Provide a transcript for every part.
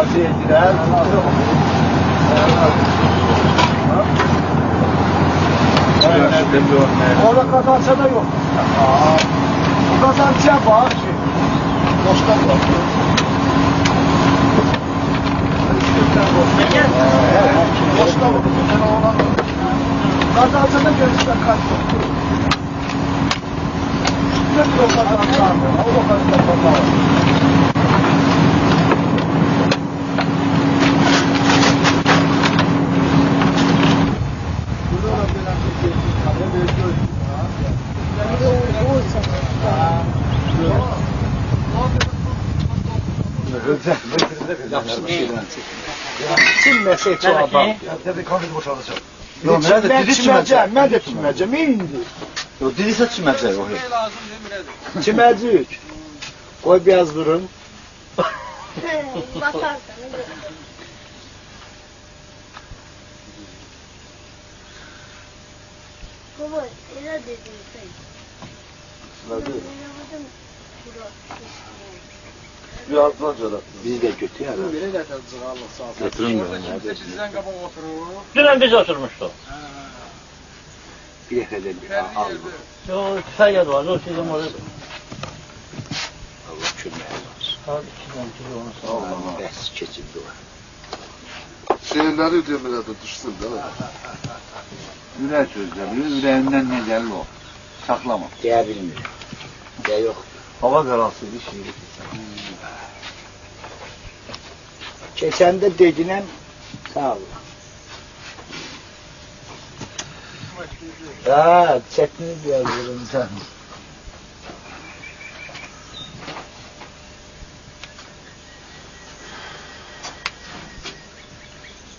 razı edirəm. Orada kazansa da yok. Bu kazançıya bak ki. Boştan bakıyor. Boştan bakıyor. Kazansa da görüşten kaçtı. Ne bir o kazansa mı? O kazansa mı? Çinməsə heç o adam. Dedi, kanını boşalacaq. Çiməcəm, mən də çiməcəm, indi. Dilisa çiməcək o. Çiməcək. Qoy biraz durun. Batarsan. Baba, elə dedin sən. Birazdan sonra. Biz də götürək. Belə gətirəcək Allah sağ olsun. Götürün Orada kimsə sizdən qabaq oturur. Dünən biz oturmuşduq. Bir dəfə də aldı. O tüfəyə vardı, o sizin orada. Allah kömək olsun. Saat 2-dən kimi onu sağ olun. Allah bəs keçildi o. Şeyləri demirədə düşsün də. Ürək sözləri, ürəyindən nə gəlir o? Saxlama. Deyə bilmir. Deyə yox. Hava qarası bir şey. Keçəndə dedinəm, sağ ol. Ha, çətini biraz vurun sən.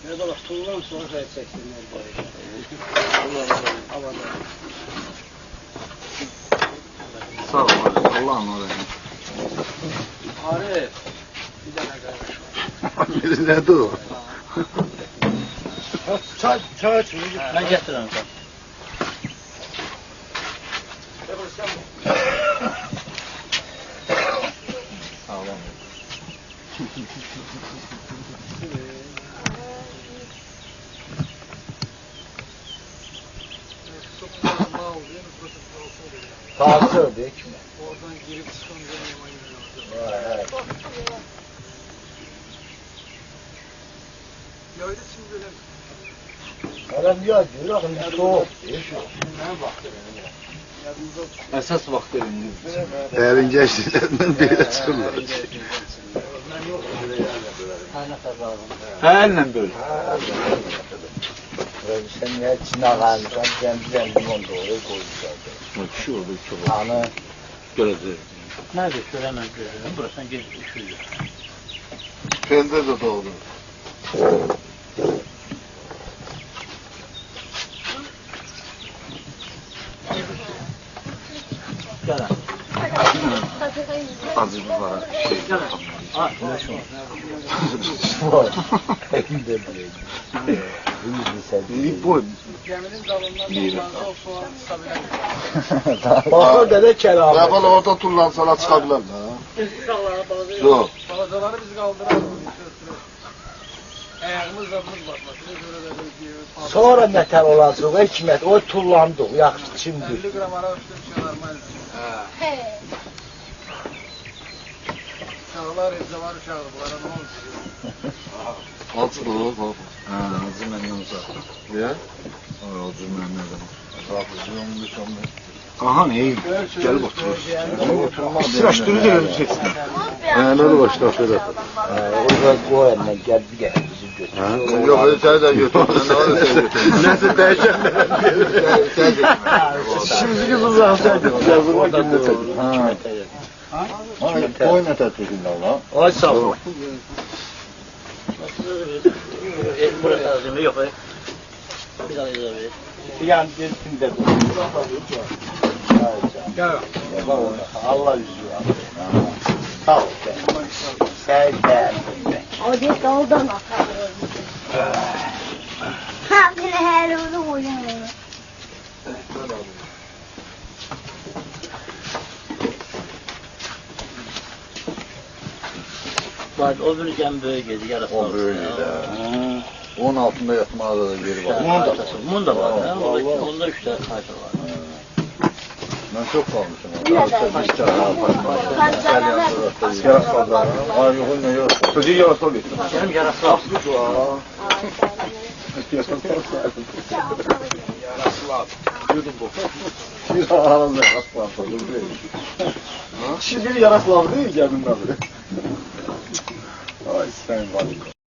Ne dolaş, tuğlan sonra şey çeksinler böyle. Havada. Sağ ol, Allah'ın oraya. Arif, bir tane kardeş var. Biri nədir o? Çay açın. Mən gətirəm sən. Tarzı değil mi? Oradan girip çıkan zaman Evet. Yaydı şimdi böyle. Adam ya diyor, akıllı soğuk. Əsas vaxt elində. Ərin gənclərindən belə çıxırlar. Hə, əllə böyle. Sen ne içine kalmışsan, zemzem limon doğru koymuşlar. Kişi orada çok Tanı. görəcək. Nədir, görəmən gözünü, burasından gez üşüyür. Pəndə də doğru. Gələn. Azı bir var. Şey, Ha, nə şu? Var. Elimde böyle. İyi boy. Geminin dalından toplansa o soğan çıkabilir. Bakır dede kelamı. Qəbal orada tullansalar çıxa bilər də. Uşaqlara balaca Yox. balacaları biz qaldırarız. Ayağımız zadımız batmasın. Göre de bir Sonra metal olacaq, hikmət, o tullandıq, yaxşı çimdik. 50 gram ara üstü bir şey normal. He. Uşaqlar evde var uşaqlar. Bunlara ne olmuş? Açıq olur, bax. Hə, acı məndən uzaq. Niyə? Acı məndən. Aha, iyi. Gəl otur. Sıraşdırı da öləcəksin. Nədir başda belə? Orada qoy əlinə, gəl bir gəl bizi götür. Yox, səni də götür. Nəsə dəyişən. Şimdi kızım zaten yazıma götür. Qoy nə təklifində ola? Ay sağ ol. Burası azimli yok. Bir tane yazar verir. Yan girsin de. Gel. Allah yüzü sağ ol. Sen de. O da daldan atar. Ha, bir her onu oynuyor. Var, o bir gem böyük idi, yarası O oldu. böyük idi, Hı. Onun altında yatmada da yeri var. Bunun da var. ha, Vallahi. Onda 3 tane karşı var. Ben çok kalmışım. Yaras pazarı. Aa yok ne yok. Çocuğu yarasa oluyor. Benim yarası var. Kişi bir yaraslandı değil mi geldiğinden beri? Ay sen var.